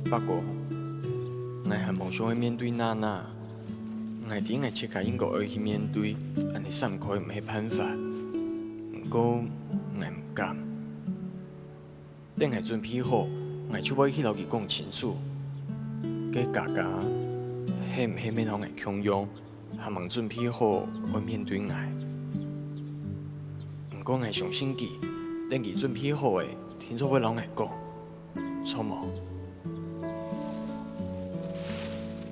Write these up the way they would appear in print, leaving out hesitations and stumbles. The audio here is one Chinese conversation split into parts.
不过，我还梦想去面对娜娜，我伫我切开应该要去面对，安尼散开唔系办法。不过我唔敢。等我准备好，我就要去老佮讲清楚。佮家家，系唔系要让我强用，还望准备好要面对我。不过我相信佢，等佢准备好诶，听说会老我讲，错冇？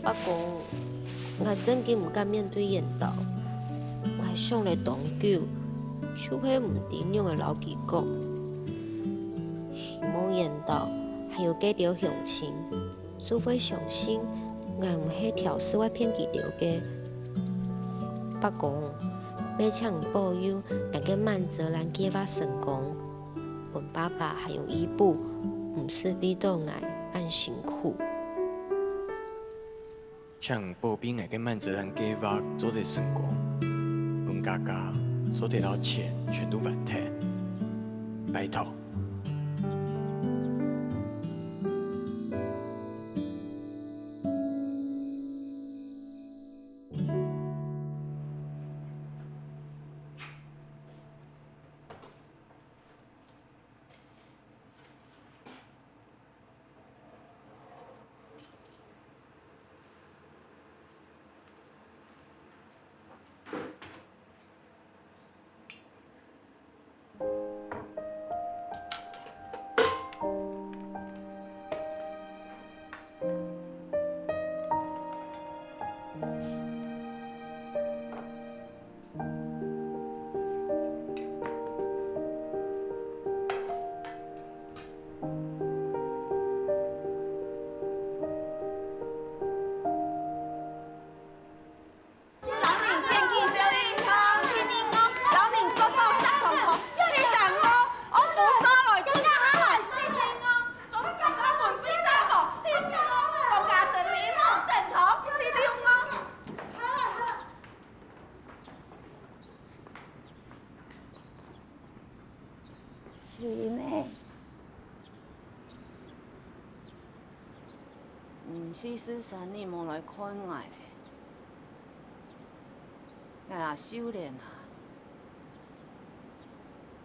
不过，我真嘅唔敢面对引导，我想来长久，就系唔点样嘅老佮讲，希望引导还有几条向前，除非相信我唔系调试我骗佢条嘅。不过，要请保佑我嘅满泽兰计划成功，我爸爸还有医部唔是为到我按辛苦。请保庇我嘅满责任计划做得成功，阮家家做得到钱全都完成，拜托。是呢，1413你莫来看我咧，我也修炼啊，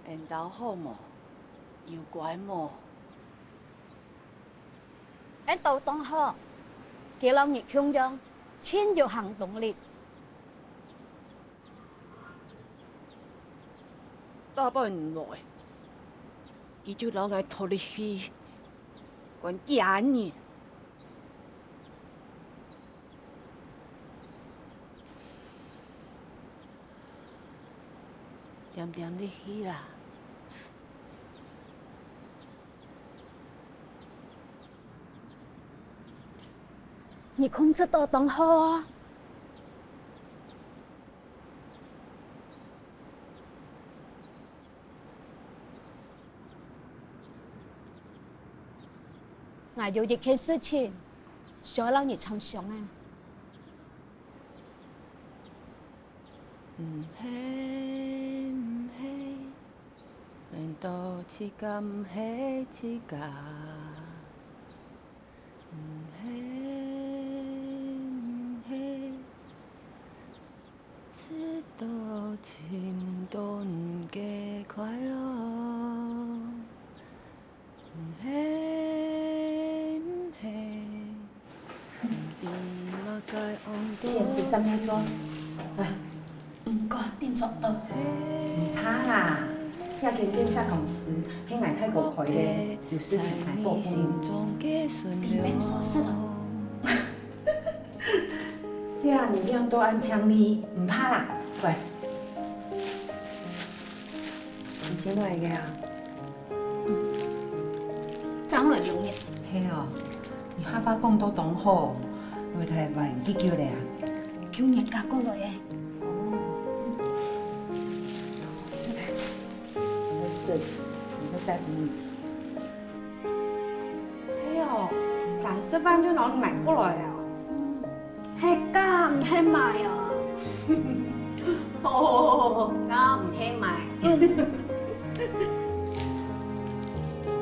缘投好无，又乖无？缘投当好，给老热强壮，迁就行动力。大半唔来。佢就老爱拖你去，管家呢。点点你去啦。你控制到当好啊！我有一件事情想要让你参详啊。唔系，缘投似甲唔系似甲，唔系，直到情都唔嘅快乐，唔系。现实怎样做？来，唔该，你做到。唔怕啦，遐间警察公司，迄外太过开咧，有事情来报复你。你免说事了。遐你样多安枪你，唔怕啦，喂。你先来个啊？张伟留言。嘿哦，你哈发讲都懂好。我睇万几叫你啊？叫人家过来诶。是的。没事，我会在乎你。嘿哦，30万就攞你买过来啊？系假唔系卖啊？哦，假唔系卖。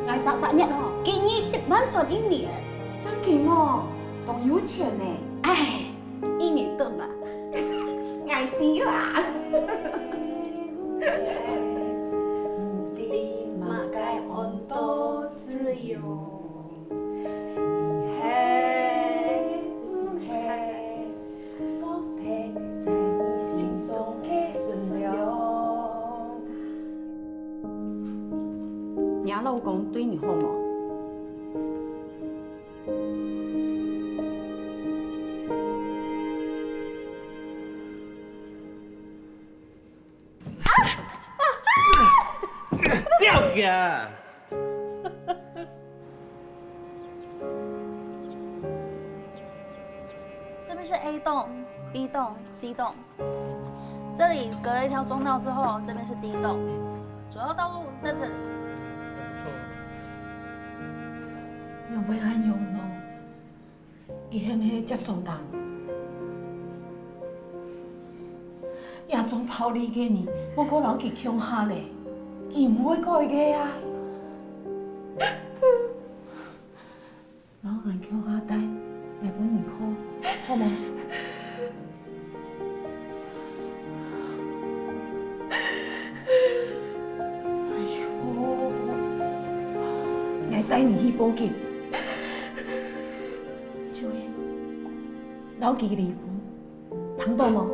我实日哦，给20万做1年。张金哦，懂有钱呢。哎，1年顿吧。爱弟啦。马该温度自由。福体在你心中的顺流。你老公对你好吗？掉呀！这边是 A 栋、B 栋、C 栋，这里隔了一条中道之后，这边是 D 栋，主要道路在这里。不错。要为安用咯，伊迄个接送人，亚总跑你个呢，我个人去乡下咧，伊唔会改个啊。然后俺乡下带来本年考，好冇？哎呦，来带你去报警。就伊，老记离婚，通到冇？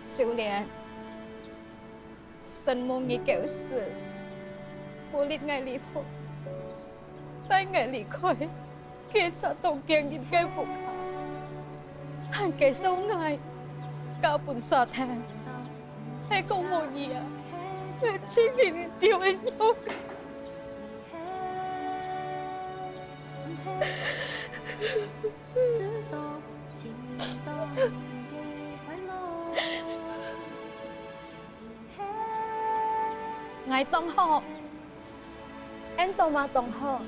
少年，神夢已久逝，我烈毅離婚，但毅離開，其實同經驗嘅復合，行嘅數毅，交半沙灘，係公務員啊，係千年掉人肉。Ngài Tông Hồ Em Tông mà Tông Hồ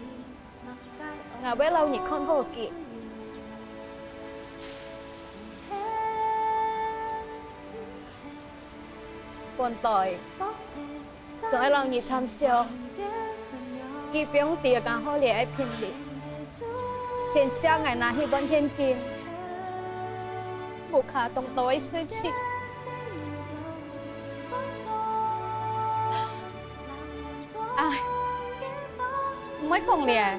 Ngài bé lâu nhị con hồ kìa Buồn tội Rồi lâu nhị chăm siêu Kỳ biếng tìa càng hồ lìa ai phiên đi Xin cha ngài nà hi bọn hiên kim Mục hà tông tối sư chị Mấy con lìa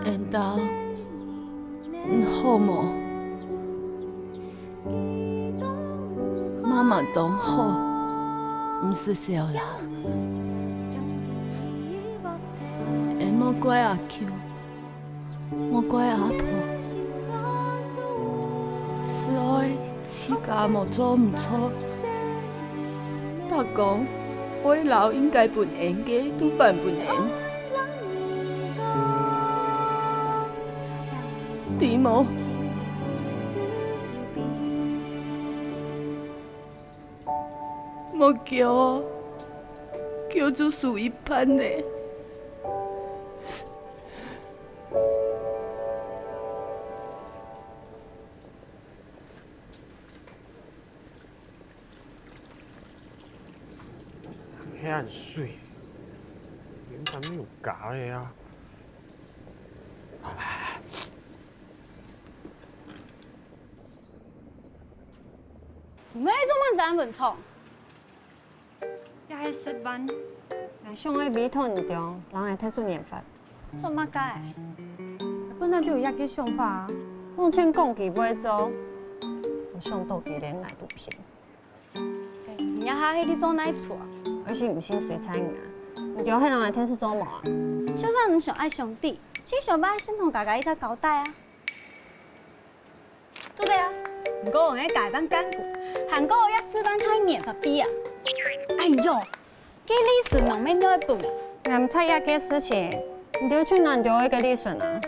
Em đâu好冇？妈妈当好，唔是小人。em莫怪阿舅。莫怪阿婆，是我自家莫做唔错。他讲我老应该本缘嘅，都犯本缘。弟母，莫叫我，叫做输一盘呢。黑暗水，點解咩要假嘅啊？咩做乜斬文創？又係食飯，我上個美團中，人係睇出研發。做乜解？本來就有一個想法，往前講佢唔會做，我想到佢連愛都騙。你下喺啲做哪厝啊？而是唔信水彩啊，唔叫迄人來睇出做冇啊？就算唔想愛上帝，只想把先同大家一隻交代啊。做對啊！唔過我嘅改版幹部，韓國一試班開免法費啊！哎呦，幾利順能免咗一半啊！我唔猜一個事情，唔掉轉難掉一個利順啊！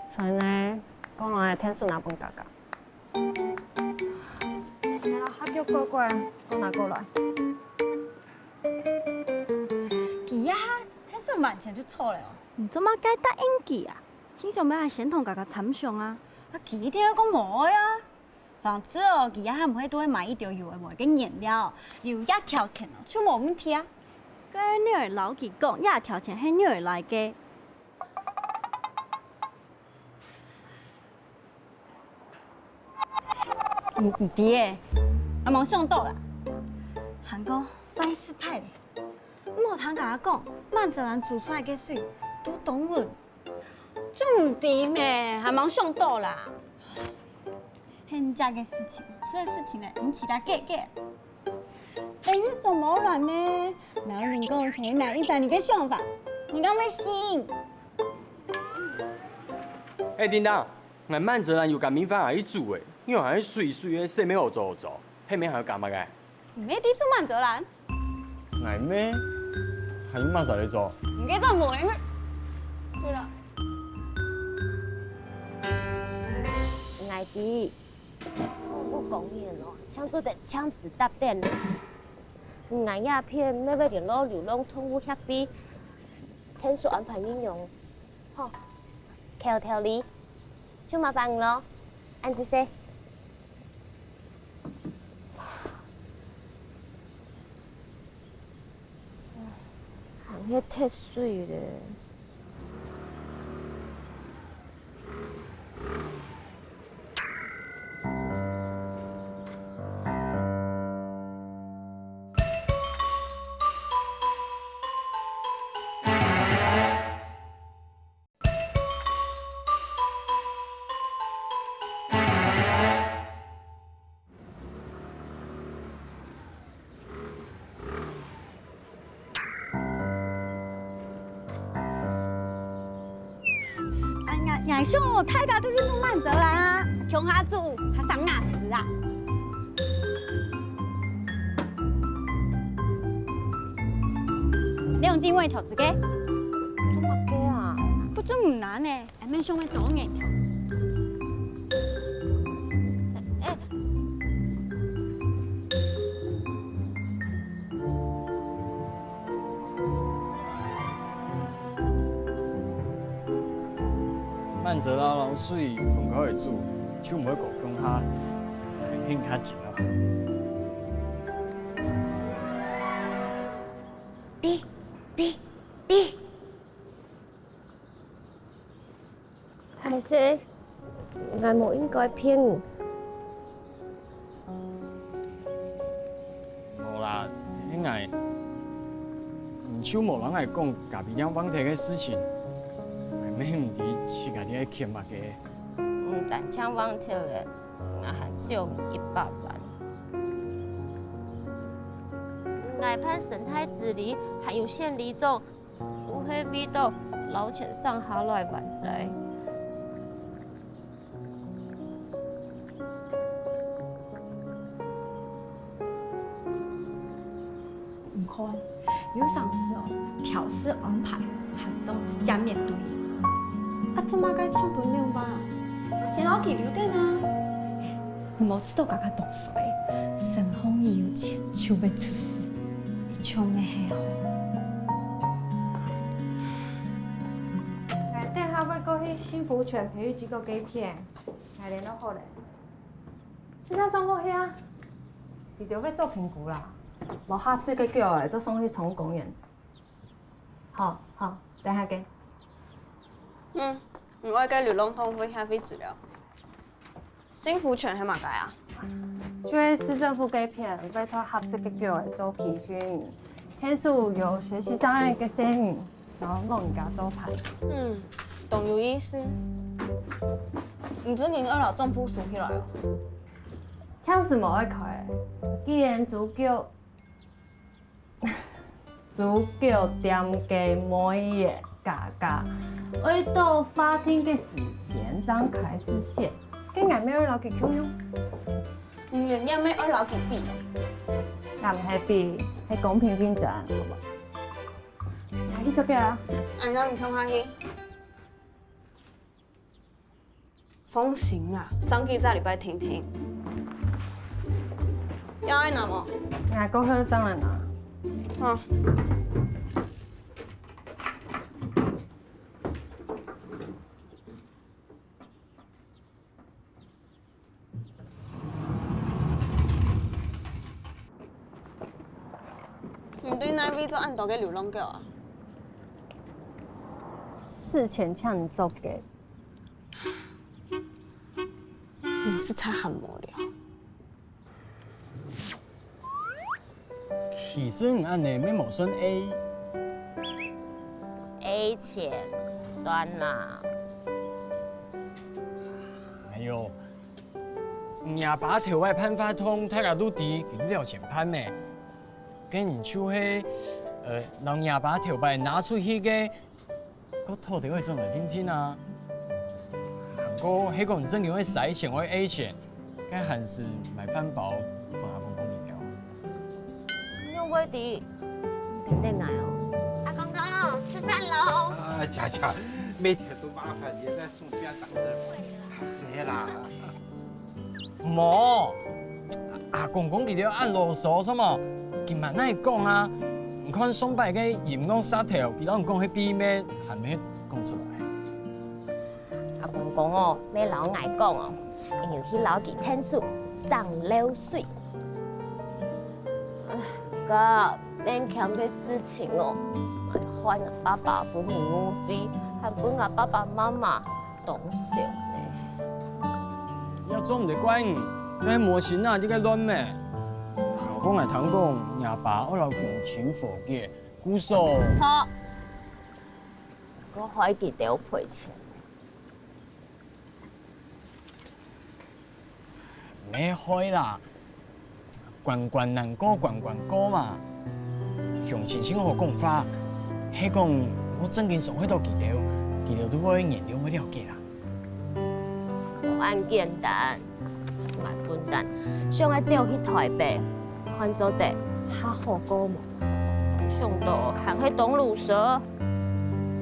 所以呢，講我係睇出那本價格。乖乖，我拿过来。记啊，迄算慢前就错了哦。你做乜该答应记啊？先上要系先同家参详啊。啊，记一定要讲无呀。反正哦，记啊，唔会都会买一条油的无跟颜料，油一条钱哦，就无问题啊。个女儿老记讲，也条钱系女儿来嘅。唔对诶，阿毛上倒啦。韩哥，翻四派咧。莫通甲我讲，慢泽人煮出来嘅水都懂阮。就唔对咩，还忙上倒啦。现在嘅事情，出的事情咧，你自家解决。但是什么乱呢？然后人工可以拿一三你嘅想法，你敢会信？哎，叮当，俺慢泽人有甲米饭阿去煮诶，因为还是水水诶，洗面有做做，迄面还有干嘛个？你咩抵触慢泽人？俺咩？还有嘛啥嚟做？唔记得冇因为。对了。爱弟，我讲你咯，像做得枪死搭电啦。俺鸦片要联络流浪动物协会，天数安排应用，好，条条理，就麻烦你咯，安子说。行迄太水咧。俺兄，大家都去做慢泽人啊，穷下住还上哪时啊？你用金位条子嘅？做乜嘅啊？不准唔难呢，俺们上面多眼条。慢泽啦，流水分开会煮，手唔会过强下，很较紧啊。B，还是俺冇应该骗你。无啦，迄个唔手无人来讲家己养放题嘅事情。咩唔知自家啲欠物嘅？唔但抢网跳嘅，我还是有100万。外判生态治理还有县里种，乌黑味道捞钱上下来万载。唔看，有上司哦，调试安排，行动只加面对。啊，做乜该唱本领吧？我先老记留定啊！你冇知道家家动水，身风一有钱就会出事，一唱咩黑好。我等下要过去幸福泉培育机构给片，来联络好嘞。这下送过去啊？直接要做评估啦，无合适嘅叫诶，就送去宠物公园。好，等下给。我要跟流浪动物协会治疗。幸福犬系嘛解啊？就会市政府给片，委托合适嘅叫诶做培训，天数有学习障碍嘅生命，然后弄人家做牌。懂有意思。唔知恁二老政府数起来哦。枪是冇会开的，既然主叫点给每月价格，为到法庭嘅时间张开始写，跟外面二老给 Q 用。唔愿意咩二老给比？咁係比係公平競爭，好嘛？喺呢邊啊？按照你看下去。放心啦，张记在礼拜听听。要爱拿无？俺讲好当然啦。好。你对那位做按倒给流浪狗啊？事前呛你做给。你是才很无聊。其实唔按呢，免无选 A 钱酸啦。哎呦，爷爸头外判法通，大家都知，佢了前判咩？跟唔像迄让爷爸头外拿出去个，个土地会种来听听啊。不过迄个真正会使钱或 A 钱，该还是买饭包帮阿公公饮料。用威迪，肯定来哦。阿公公，吃饭喽！啊，佳佳，每天都麻烦你在送便当的，谁啦？冇，阿公公佢哋按啰嗦什么？今晚那讲啊，唔看上摆嘅盐讲沙条，佢拢讲迄秘密，还没讲出来。阿公公哦，咩老爱讲哦，因为迄老几天数涨流水。哥，免欠嘅事情哦，还我爸爸本年务费，还本我爸爸妈妈动手呢。要做唔得怪你，嗰模型啊，你个乱咩？我讲系通讲，爷爸我老穷钱佛嘅，姑嫂。错，我可以得赔钱。咩开啦？关关难过关关过嘛。向前先好讲法，迄讲我真经上去到记了都会研究我了解啦。无按简单，我笨蛋，上个只有去台北，看做地较好过嘛。上到行去东路蛇，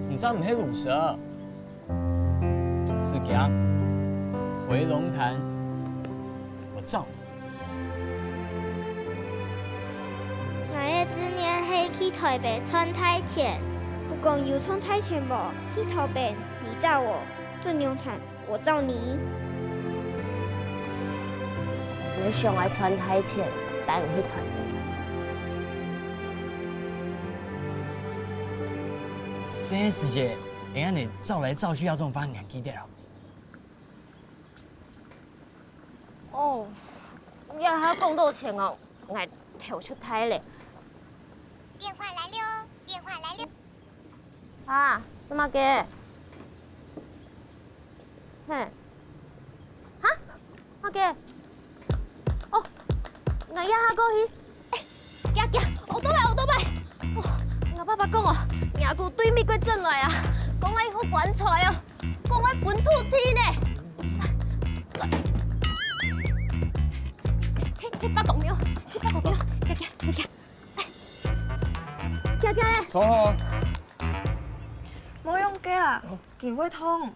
唔知唔系路蛇，是行回龙潭，我照。我的志愿是去台北穿太前，不讲有穿太前无？去台北，你照我；正龙潭，我照你。你上来穿太前，带我去台北。这世界，会安尼走来走去，要种把人记掉。哦，要还讲多钱哦，我跳出台嘞。电话来了，电话来了。啊，怎么嘅？嘿，哈，乜嘅？哦，我一下过去，行行，我倒来。我爸爸讲哦，牙骨对面个进来啊，讲我好棺材哦，讲我本土天呢。去八公庙，行。行咧。坐好。冇用機啦，件會痛。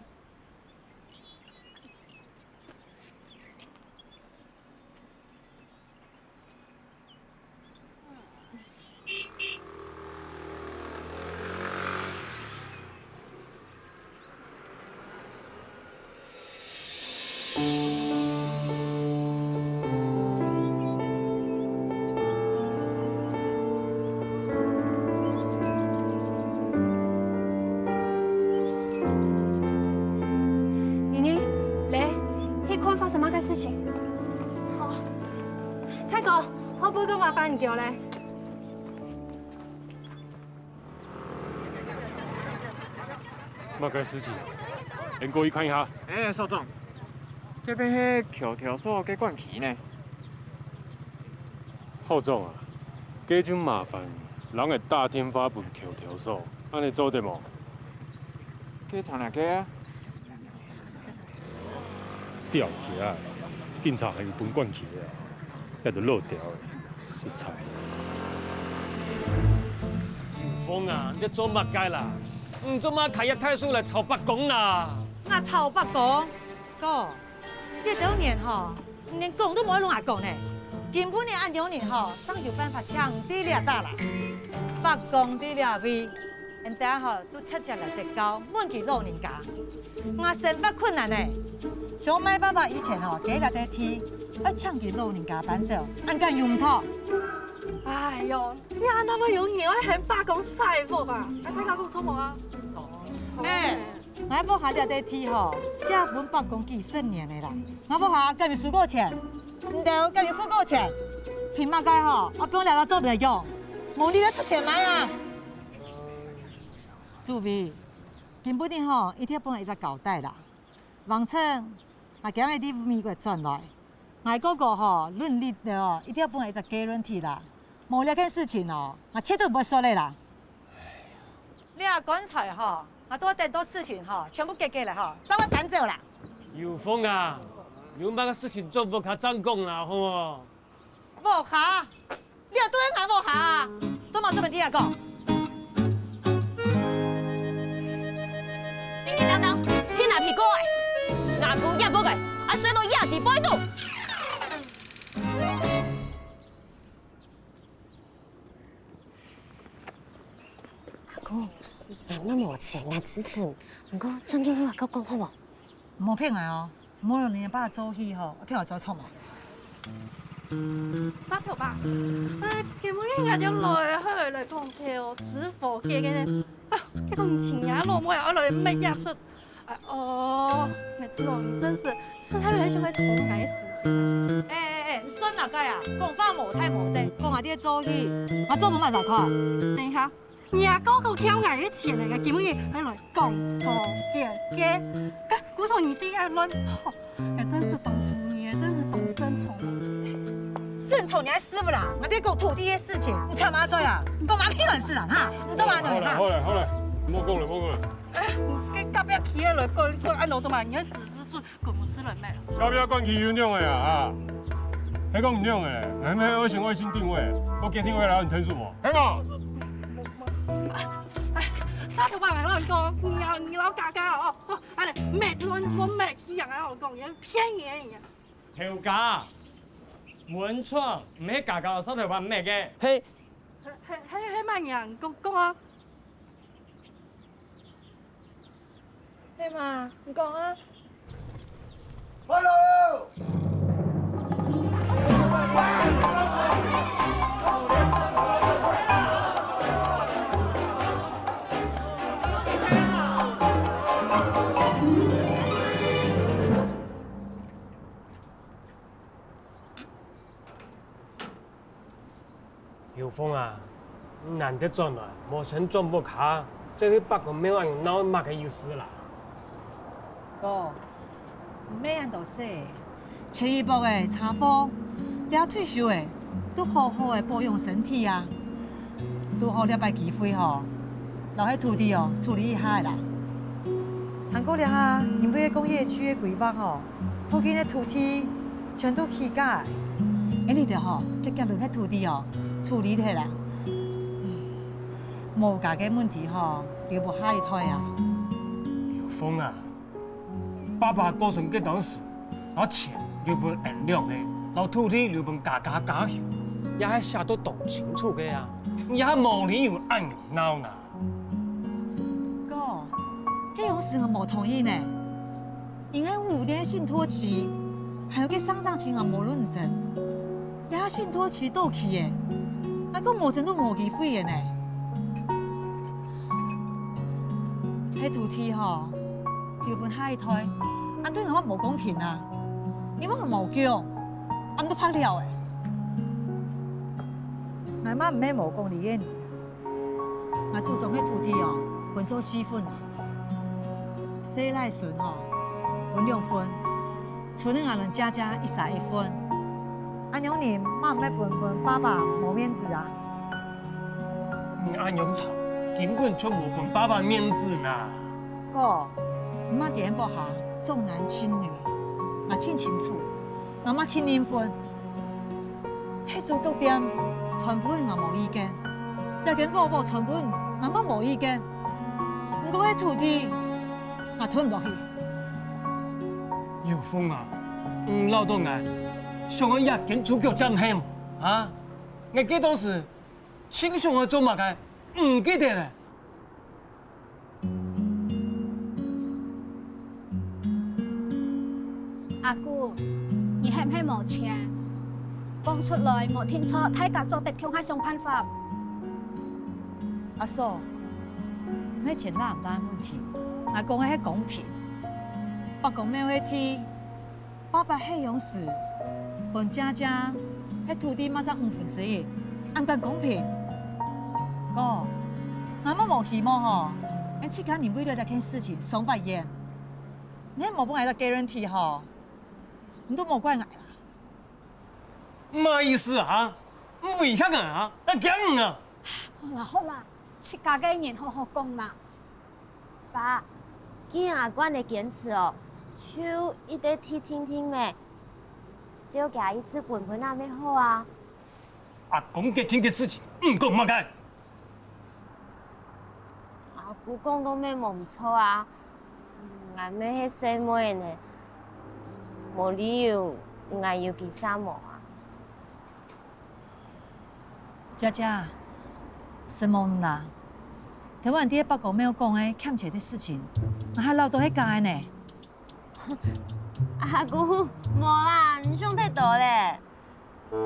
发生乜嘅事情？太哥，可唔可以麻煩你叫咧？乜嘅事情？您过去看一下。邵总，这边迄桥条所给灌起呢。浩总啊，这种麻烦，人会大天发本桥条所，安尼做得无？给传哪个啊？掉起来，警察还有本管起啊，那就漏掉的，实在。风啊，你做乜解啦？唔做乜开一太叔来炒北公啦？我炒北公，哥，你这年吼，连讲都冇得弄阿公呢，根本的按牛年吼，总有办法抢地了大啦，发工地了位，人家吼都出食来得高，满去老人家，我生活困难呢。小麦爸爸以前吼，给了得天，要抢去老人家搬走，按干用错。哎呦，你安那么容易，我很罢工晒服吧？哎，大家讲错无啊？哎，我要下了得天吼，这本罢工几10年的啦，我要下干咪输过钱，唔对，干咪付过钱，凭嘛该吼？我帮两个做不来用，无你要出钱买啊！注意，根本的吼，一定要帮一只交代啦。王称，我今日伫美国转来，我嗰个吼论理的哦，一定要帮一只 guarantee 啦。无了件事情哦，我绝对不会说你啦。你啊，刚才吼，我多很多事情吼，全部给了吼，咱们搬走啦。有风啊，有那个事情做不卡张工啦，好无？无下，你啊对还无下，做嘛这么低啊讲？等等，你拿屁股的，牙膏也无个，啊水都压伫杯度。俺那无钱，俺支持。不过总叫我甲讲好无？莫骗我哦，无论你爸做戏吼，骗我做错嘛。三條吧，哎，根本人家就來去講條師傅嘅咧，啊，這個唔錢呀，老母又來咩壓出，哎哦，每次哦，你真是，說他很喜歡重改死。哎，你算哪個呀？講話無太無聲，講下啲做戲，我做唔乜就看。等一下。nhà có câu kéo ngày cái chuyện này cái kiếm gì hay là cổng phò tiền kia cái cú thằng你弟爱论，哎，真是懂福你，真是懂争宠。争宠你还师傅啦？我在讲土地的事情，你插嘛嘴啊？你讲嘛屁人事啦哈？知道吗你哈？好嘞，莫讲了，莫讲了。哎，你隔壁起来讲按怎做嘛？你死死做公司人咩？隔壁管起有两个啊哈？迄讲唔两个咧，还没二型卫星定位，我今天会来你陈述无？听冇？哎，三條話嚟攞嚟講，你老價價哦哦，哎，咩我咩人喺度講，人騙嘢呀！條價文創唔係價價三條話咩嘅？係乜人講啊？係嘛？你講啊！開路！有风啊，难得转来，无钱转不卡，这去北工没按用脑嘛个意思啦。哥，唔咩人都说，前一步的茶夫，等退休的都好好的保养身体啊，都好了摆机会吼，留喺土地哦处理一下啦。韩国了哈，因为工业区的规划吼，附近的土地全都起价，哎你哋吼，结结落喺土地哦。处理起来，无价嘅问题吼，留不下一台啊。有风啊，爸爸过程几当时，拿钱留本按量的，拿土地留本价价许，也系写到懂清楚嘅啊，也无理由按用脑呐。哥，这种事我无同意呢，因为5年信托期，还有个上涨期我无认真，也信托期到期嘅。还讲无钱都无机会的呢，迄土地吼，留本下一台，俺对我无公平啊！因为我无叫，俺都拍了的。俺妈唔咩无讲理嘅，我注重迄土地哦，分做4份啊，洗赖笋吼分2份，剩的俺们家一撒1份。安娘你妈唔咩分爸爸无面子啊？安阳吵，根本就无分爸爸面子呐。哥，妈点不下重男轻女，我清清楚，我妈亲人分，迄组局点全部我无意见，但跟我全部我妈无意见，不过迄土地我吞落去。有风啊，老多眼。上个夜间出去真险啊！我记到是亲上个做嘛个，唔记得咧。阿姑，你係唔係冇錢？講出來冇聽錯，睇家做得強下想辦法。阿嫂，咩錢哪唔單問題，我講嘅係公平。我講咩嗰天，爸爸係用時，本家家喺土地買咗1/5，啱唔公平？哥，我乜冇希望嗬，你自家你為了這件事情上法院，你冇幫我個 guarantee 嗬，你都冇怪我啦。唔好意思啊，唔危險啊，啊驚啊！好啦好啦，自家嘅人好好講嘛。爸，既然阿官你堅持哦，就一直聽咩，只有佢一次半半那咩好啊。阿公嘅聽嘅事情唔講乜嘅。阿姑講到咩冇唔錯啊，我咩係細妹呢，冇理由我要佢啥冇啊。姐姐，什麼唔啦？台灣啲北港沒有講嘅欠錢的事情，我還留到喺街呢。阿姑，冇啦，你想太多咧。唔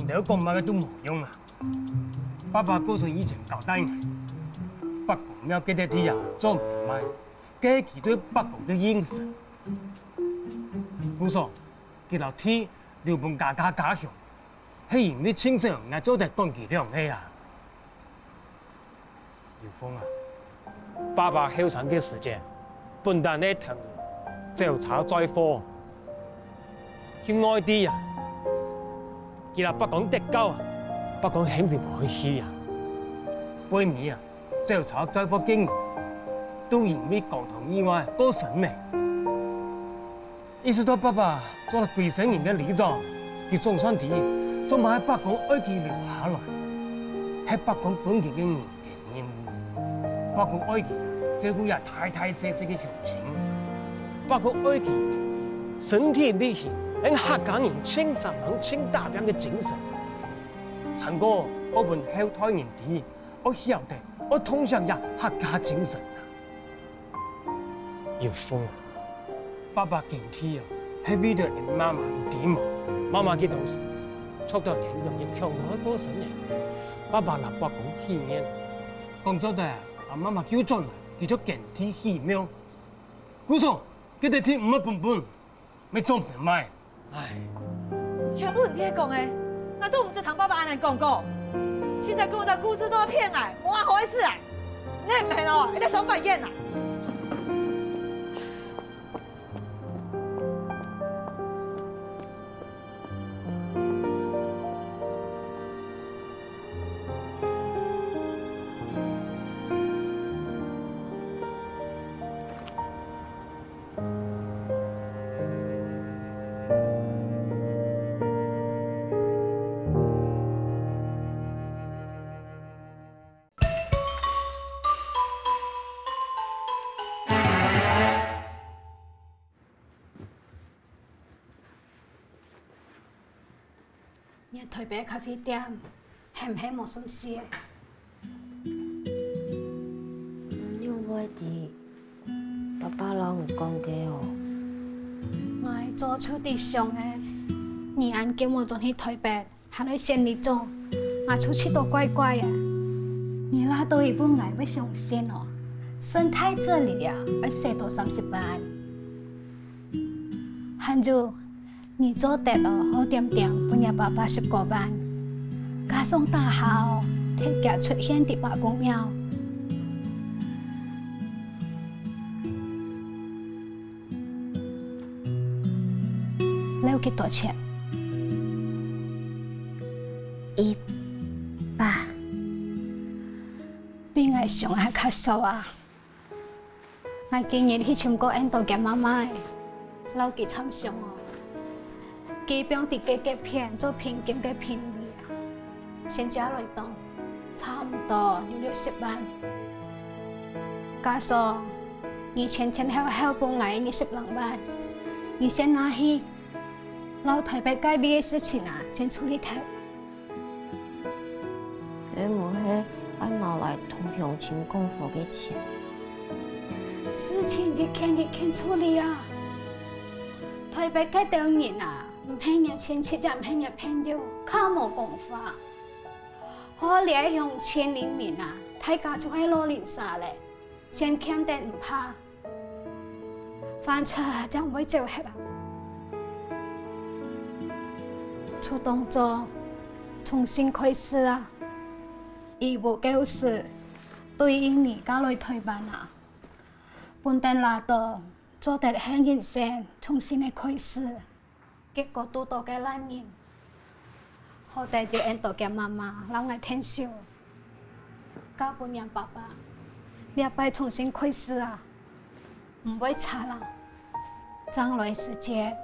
了講乜嘅都冇用啊！爸爸過身以前交代我，北港廟幾多啲人做唔埋，計佢對北港嘅認識。姑嫂，佢老天留本家鄉，係因為親生我做得講佢兩氣啊！耀峰啊，爸爸休產嘅時間，本單呢同就炒載貨，去外地啊，佢啦北港得鳩啊，北港肯定唔去啊，背面啊就炒載貨經都因為交通意外過身呢。意識到爸爸做了鬼神人嘅理狀，佢總算地，仲喺北港愛佢留下來，喺北港本地嘅人嘅任務，包括愛佢照顧人太太細細嘅鄉親，包括愛佢身體力行，令客家人清實能清大病嘅精神。行過我們後台人哋，我曉得我通常有客家精神啊，耀峰啊！爸爸今天啊，係為了你媽媽點啊？媽媽嘅當時，出到天上亦強到過身嘅。爸爸立北講戲面，講咗嘅，阿媽媽叫進來，叫咗勁天戲廟。姑嫂，佢哋天唔係半半，咪裝唔埋。唉，全部你講嘅，我都唔是同爸爸安尼講過。現在講嘅故事都係騙我，冇好意思啊！你係唔係咯？你在上法院啊？你台北咖啡店係唔係冇信息？因為啲爸爸老唔講嘅哦。我做出啲上嘅，你按叫我轉去台北，還去縣裡做，我出去都怪怪啊！你拉到一本來會上線哦，生態這裡啊，要寫到30萬。韓珠。你做得哦，好點點，半日80多萬，加上大廈哦，鐵架出現啲罷工廟，你有幾多錢？100，比我上還較少啊！我今日去唱歌演到嘅媽媽，老幾慘上哦。基本啲嘅片做平金嘅片利啊，先加來當差唔多60萬，加上以前後後半年20兩萬，你先拿去，老台北改变的事情啊，先处理掉。佮无迄俺老来同乡亲共付嘅钱。事情日欠处理啊！台北改掉人啊，唔骗人亲戚，也唔骗人朋友，靠无讲法。可怜乡亲里面啊，大家就喺攞年啥咧，先欠得唔怕，反正就唔會做hết啦。出動作，重新開始啊！義務教師對應你交來推辦啊，本地拉到做得很認真，重新嘅開始，結果都到嘅爛人。好在就按到嘅媽媽老愛聽笑，教半年爸爸，你要拜重新開始啊，唔會差啦。將來時節，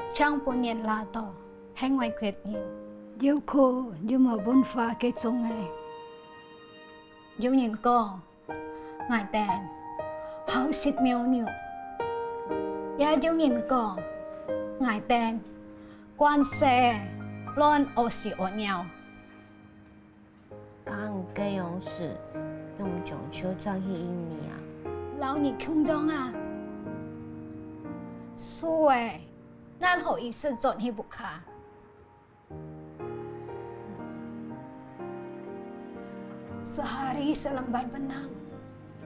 將半年拉到，很為決定，要哭要冇辦法嘅種嘅。有人講，愛定好食妙妙，也有人講，愛定關係。亂學是學鳥，講這樣事，用將手轉去印尼啊？老你窮種啊？是誒，咱好意思轉去不卡？Sehari selembar benang,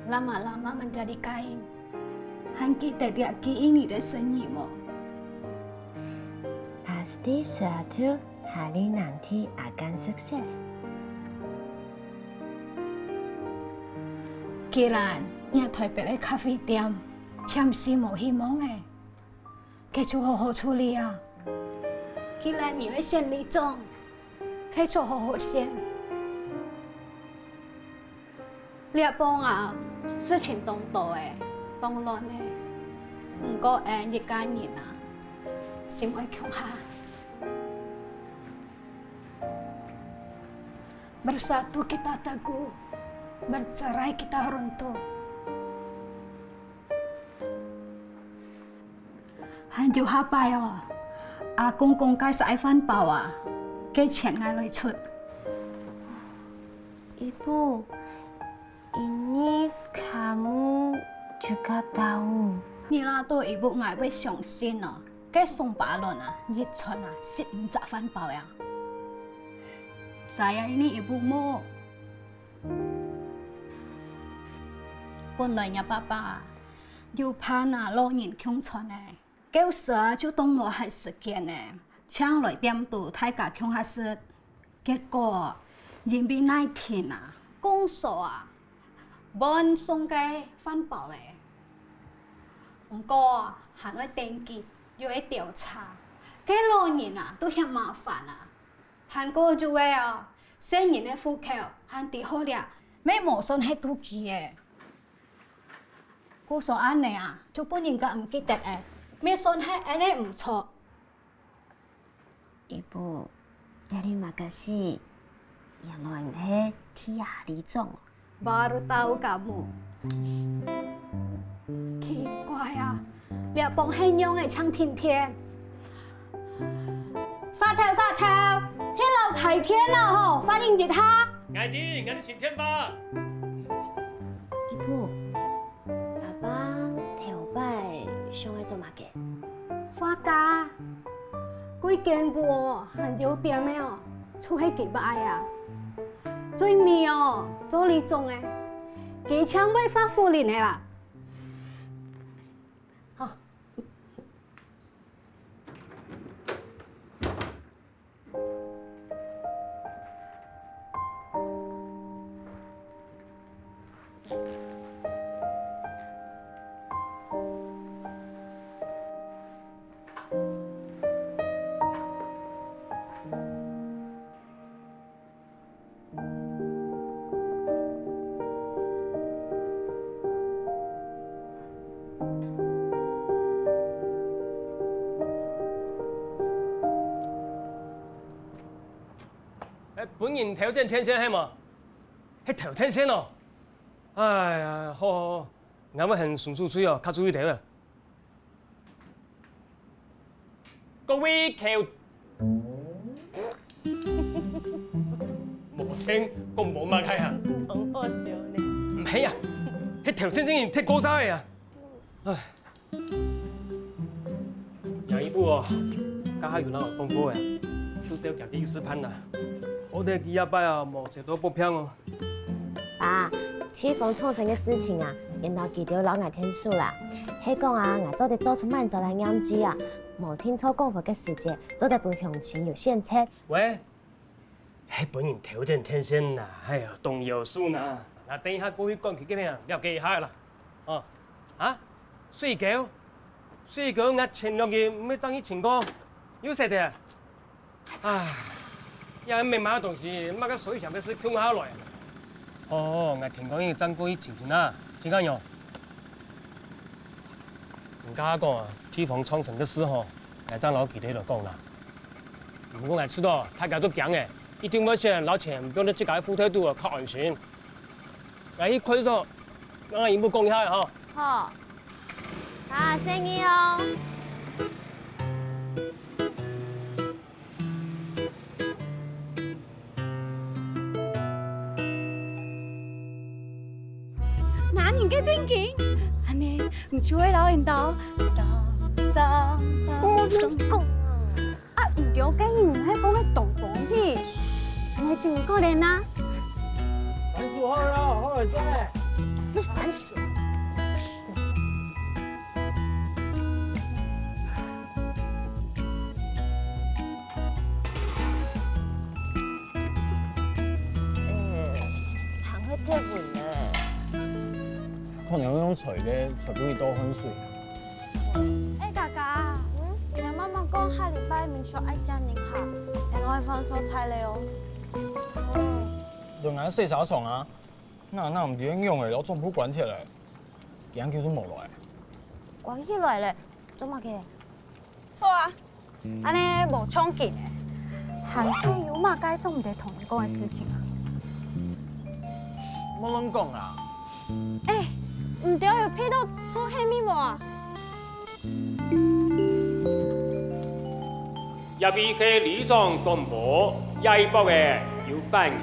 lama-lama menjadi kain. Han kita diaki ini de seni mo. Pasti suatu hari nanti akan sukses. Kiran, nhà thời bé lại cà phê tiệm, chăm si một hy vọng ấy. Cái chú hồ hồ处理啊。Kiran你会先理中，cái chú hồ hồ先。列邦啊，事情當多誒，當亂誒，唔過一家人啊，先會強下。Bersatu kita teguh, bercerai kita runtuh. Hanju hapa yo, akong kong kai sa iPhone bawa, ke钱ngai loi chut. Ibu, ini kamu juga tahu. Nila to ibu ngai會相信哦，ke song balon啊，熱春啊，是唔雜飯包呀。Saya ini ibumu.本來nhà papa, dù pana lo nhìn không chọn này, kéo sợ chú đông mùa hay sự kiện này, chẳng lại đem tụ thay cả không hay sự. Kết quả, nhìn bị nai thìn à, công sổ à, bọn sông cái phan bảo này. Không có, hắn nói tên kịp, dù ấy điều tra, cái lo nhìn à, tôi hiện麻煩à. Hắn cô chú ấy à, sẽ nhìn cái phu kẹo, hắn tí hô lẹ, mấy mổ son hết tu kỳ ấy. Cô số anh này à, chú bố nhìn cả ẩm kích tật ấy, mấy son hết anh ấy ẩm chọ. Ibu, terima kasih. Yang lain hết thi lý trọng. Baru tahu kamu. Kỳ quái à, lẹ bóng hay nhông ấy chẳng thiên thiên. Sát theo, hết lâu thầy thiên nào hổ, phát hình dịch ha. Ngài đi xin thiên ba. Ibu, Papa theo bài xong ai cho mà kể. Phát ca, cuối kiện bùa, hẳn yếu tiệm ấy à, chú hay kỷ bài à. Rồi mì à, cho lý trọng ấy, kỷ chẳng bởi phát phụ lì này là.本人條件天仙係嘛？係條天仙哦！哎呀，好，我們很順水水哦，較注意條啊！各位求，无聽個無擘開啊！講好笑呢。唔係啊，迄條先先踢高渣嘅啊！唉，楊一部哦，家下有那個功夫嘅，出掉夾啲有時盤啦。我哋幾日拜啊，冇食到不平哦。爸，起風創成嘅事情啊，引導記到老外天數啦。係講啊，我做得做出萬州來啱知啊，冇聽錯功夫嘅時節，做得本鄉情有獻策。喂，係本人條件天生啊，哎呀，動搖數呢。嗱，等一下過去講佢嘅咩啊，了解一下啦。哦，啊，睡覺，我前兩日唔係爭啲情況，有食的啊。唉，有人未買嘅東西，買個水上嘅事，扣我下來。哦，我聽講要爭過去前前啦，點解樣？人家講啊，地方創成嘅事吼，我爭老記喺度講啦。不過我知道大家都驚嘅，一定要先老錢，不要你自家副態度靠安全。我一開咗，我全部講一下哈。好，啊，生意哦。哪年嘅邊境？安尼唔似位老人道，我講啊，唔對嘅，唔係講嘅洞房去，你真唔可憐啊！番薯好了，好了，兄弟。是番薯。行去貼門咧。可能用錘嘅，錘不會多hơn水。哎，哥哥，你媽媽講下禮拜明說愛將您好，另外放手菜了哦。對眼四手蟲啊，那唔點用嚟攞總鋪滾鐵嚟，點叫都冇來。滾起來咧，做乜嘅？錯啊，安尼無衝勁嘅，行區有乜解做唔得同人講嘅事情啊？冇亂講啦。哎，唔對有批到做黑咪無啊？入邊嘅李莊公婆，一波嘅要反應。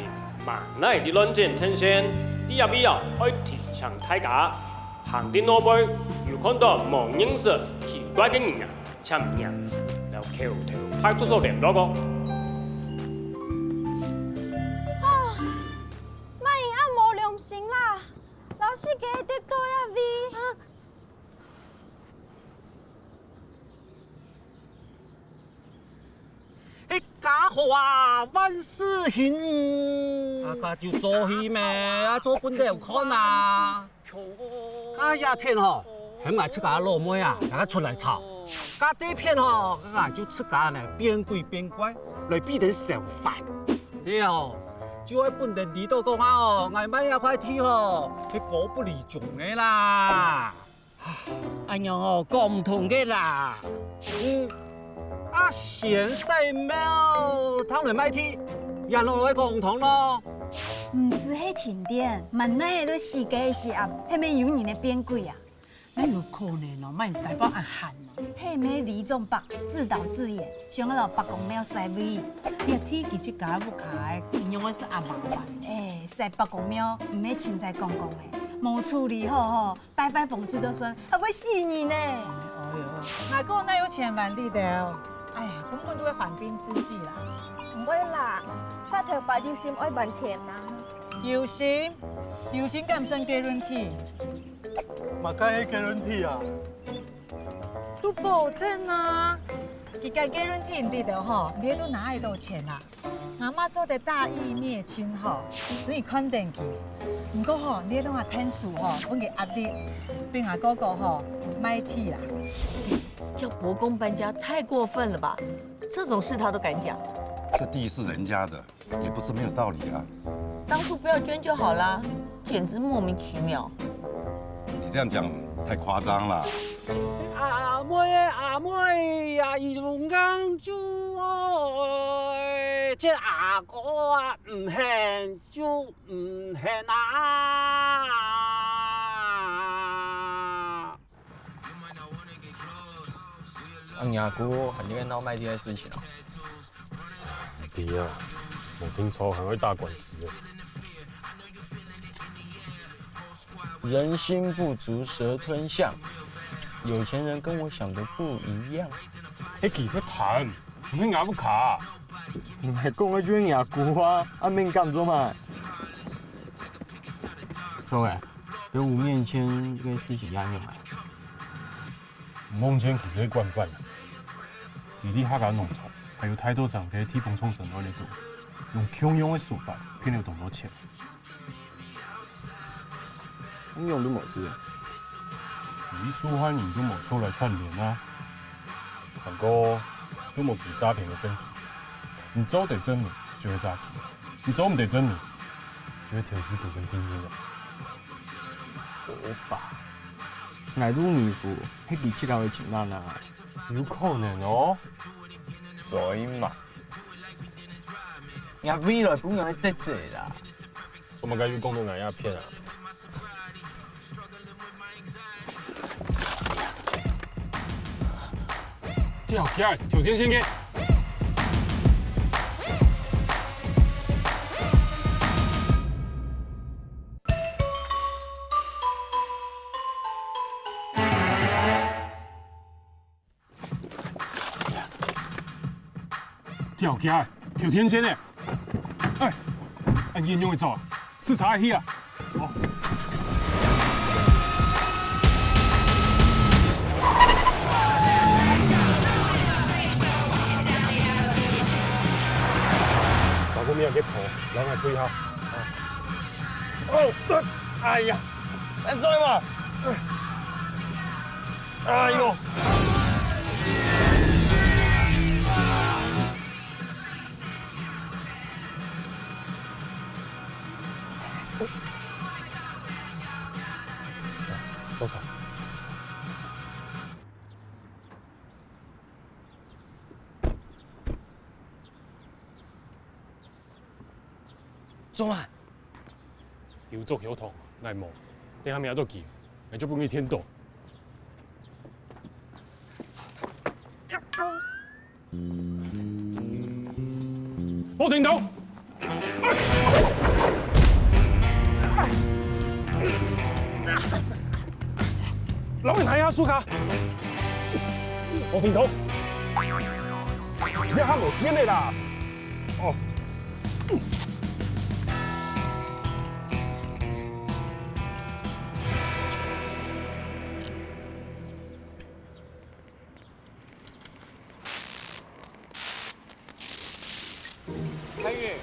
萬乃啲論證呈現，啲入邊啊可以提倡大家，行啲路背要看到冇認識奇怪嘅人啊，請認識，然後求條派出所聯絡個。啊，乜人啊冇良心啦！老師嘅碟多一位。家伙啊，萬事興，啊家就做戲咩？啊做本地有看啊！家鴉片吼，喺我出家老妹啊，大家出來炒；家底片吼，我就出家呢變鬼變怪，來變成小販。你哦，就喺本地地度講下哦，我買一塊地吼，係果不離種嘅啦。哎呀哦，講唔同嘅啦。啊，現世廟通嚟買鐵，人落來講唔同咯。唔止係停電，萬乃都時間是暗，係咪有人嚟變鬼啊？那有可能哦，乜使幫阿漢哦？係咪李宗伯自導自演，上嗰度白公廟洗尾？你天佢只搞不開，你用的是阿麻煩。誒，洗白公廟唔係凊彩講講嘅，冇處理好吼，拜拜奉祀都算，還會死人呢。哎呦，哪個那有錢萬地的？哎呀，根本都係緩兵之計啦。唔會啦，沙頭白要先愛揾錢啊。有心咁唔算 guarantee。嘛該係 guarantee 啊？都保證啊！佢個 guarantee 唔得的吼，你都拿得到錢啦。阿媽做得大義滅親吼，你肯定佢。不過吼，你攏話聽數吼，本個壓力，變阿哥哥吼買鐵啦。叫伯公搬家太過分了吧？這種事他都敢講。這地是人家的，也不是沒有道理啊。當初不要捐就好啦，簡直莫名其妙。你這樣講太誇張了。阿妹呀，用啱住愛，這阿哥啊唔恨就唔恨啊。阿姑很应该闹卖地的事情哦。对啊，我听说很会打官司。人心不足蛇吞象，有钱人跟我想的不一样。迄技不谈，你牙不卡。你还讲我就是阿姑啊，免干做嘛？说哎，给吴面签这个事情压下来。孟千苦是惯犯了，你他甲弄错，还有态度上给提供冲绳那里做，用强用的手法骗了多少钱？你用都冇事。你出欢迎都冇出来串联啊，不过都冇举诈骗的证据。你走得真理就会诈骗，你走唔得真理就会挑事给人盯住了。好吧。来路尼夫，迄期七号的情况啊，有可能哦。所以嘛，也未来不用再做啦。我们该去共同买鸦片啊。跳起来，跳天先给。跳起来，跳天线嘞！哎，按应用的走啊，视察去啊！哦。把后面给破，然后推下。哦，哎呀，来走嘛！哎呦！多少？做嘛？有做有痛，来摸，等下明仔都记，那就不容易天斗。我顶头。老板，抬下苏卡。我顶头。你要看我天的啦。哦。开宇，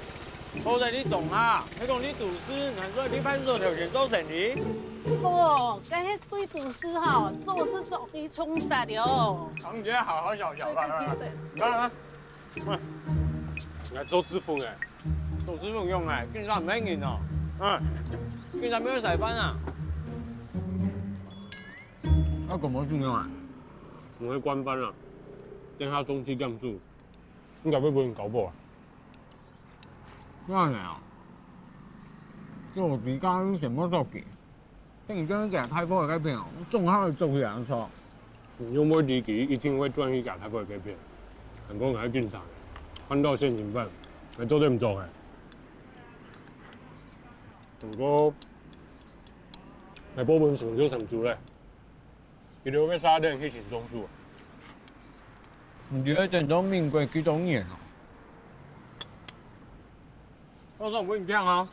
好在你中啊！迄讲你赌师，难怪你判所条件做成哩。哦，跟迄对赌师吼，做事走地冲杀的哦。堂姐好好小小吧。来，来做支付哎，做支付用哎，警察唔免认哦。警察没有使翻啊。那怎么重要啊？我会关班了，等下中期降注，应该会不会搞不啊？那啊，做时間什麼都見，突然間嘅太波嘅雞片，仲喺度做嘢錯。有冇自己一定會轉移給太波嘅雞片，很多人喺警察，看到現行犯，係做得唔做嘅。不過係部分上咗成做咧，佢哋會殺人去行中數。唔知喺正當面過幾多年啊？我怎么会这样啊？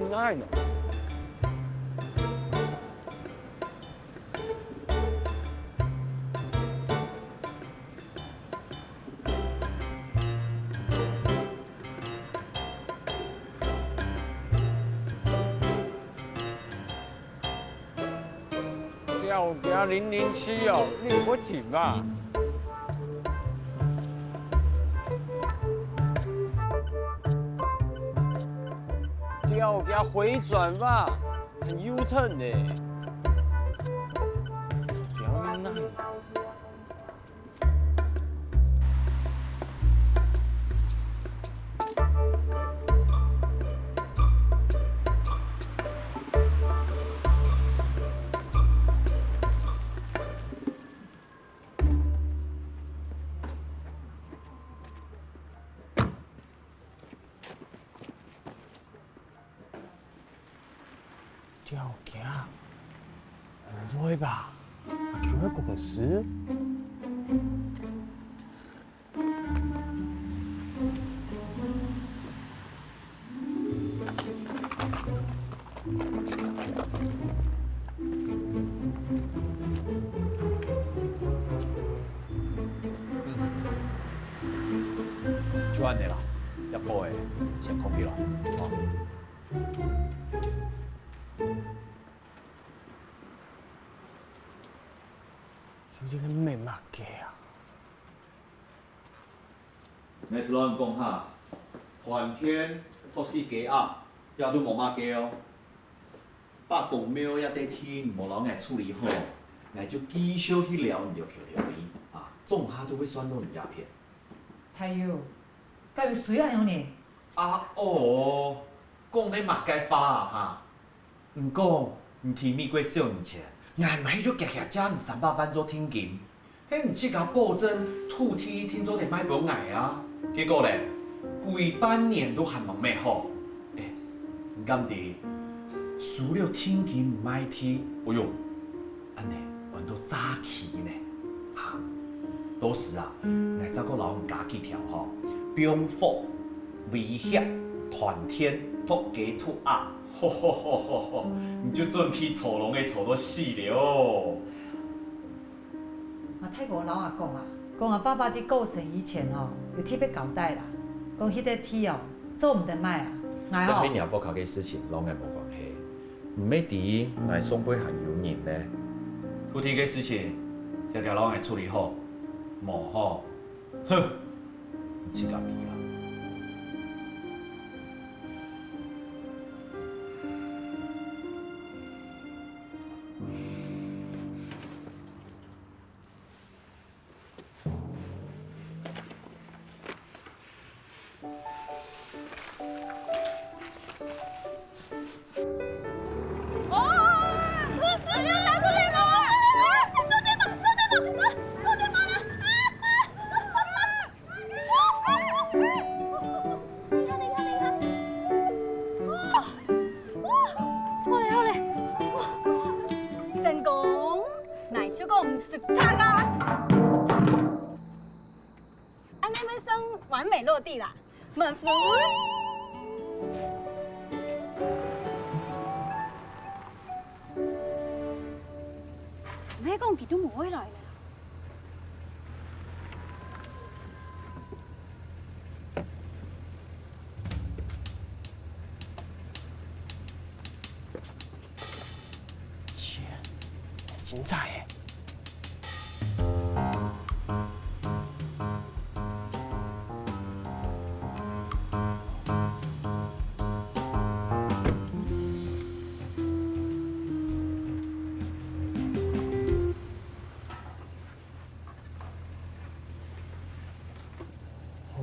心爱呢。要加007哦，你不停啊！要加回转吧，很 U turn 呢。不要那。吊架，唔會吧？叫一公司？就安尼啦，一步的先空起来，哦。有啲咁咩物嘅啊？你是乱讲哈，团天都是鸡鸭，也都无嘛鸡哦。把公庙也得天，无老爱处理好，我就继续去聊你就求条你啊，种下都会酸到你鸦片。太有，介有水啊样呢？啊哦，讲你嘛该花啊哈，唔讲唔提米过少年前。俺咪就夹夹只300万做天金，迄唔似甲保证土地天做得卖不挨啊，结果咧，规半年都还冇卖好。唔甘地，输了天金唔卖天，哎呦，安尼玩到早起呢，哈，到时啊，俺找个老人家去调吼，兵法、威胁、团天、托鸡、托鸭。吼吼吼吼吼！你就准批丑龙的丑到死了。泰国老阿公啊，讲爸爸伫过世以前吼，有特别交代啦，讲迄个天哦，做唔得歹啊，但迄年国家嘅事情，拢係冇關係，唔咩啲係雙倍行有人咧。土地嘅事情，條條佬係處理好，冇好，哼，唔似家己啦。完美落地啦，满福。唔係講佢都冇回來啦。切，精彩耶！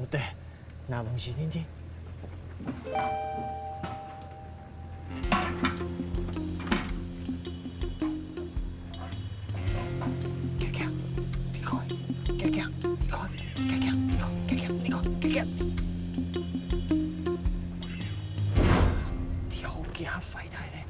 对，拿东西听听。你看，你看，你看，你看，你看，你看，你看，條架廢大咧。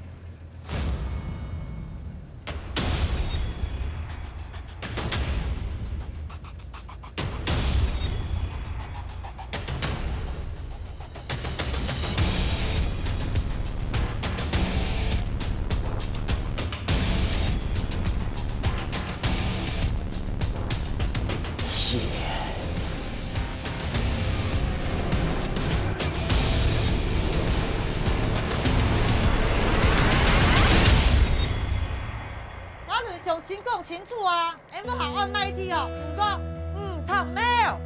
经讲清楚啊，下要下按麦去哦，不过唱咩哦？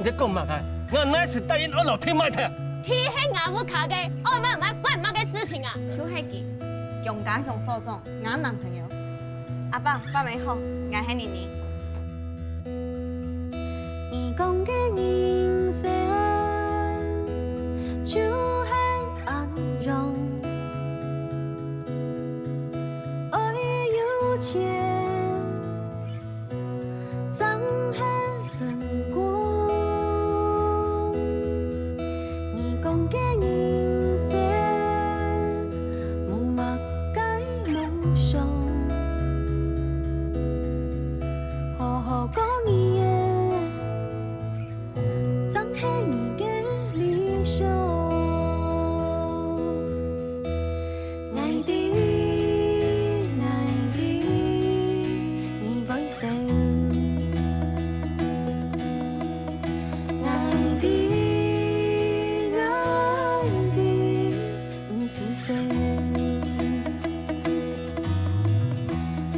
你讲嘛个？我哪是答应二老听麦的？天黑俺不卡嘅，我们唔系关乜嘅事情啊？就系佢，强家强受众，俺男朋友。阿爸，爸没好，俺系妮妮。你讲嘅人生就系安容，爱有钱，脏系成功。你讲嘅人生冇乜解梦想，好好讲伊嘅。脏系你嘅理想，爱的爱的，你放手，爱的爱的，唔是谁，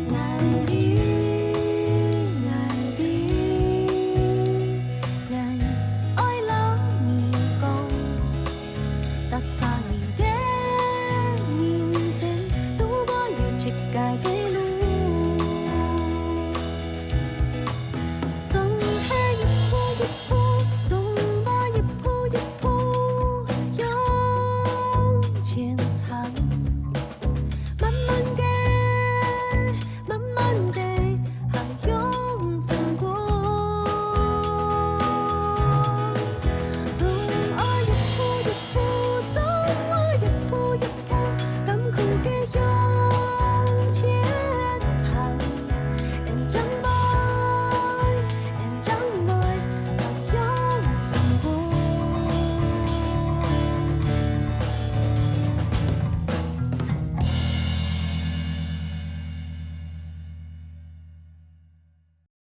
爱的。改变。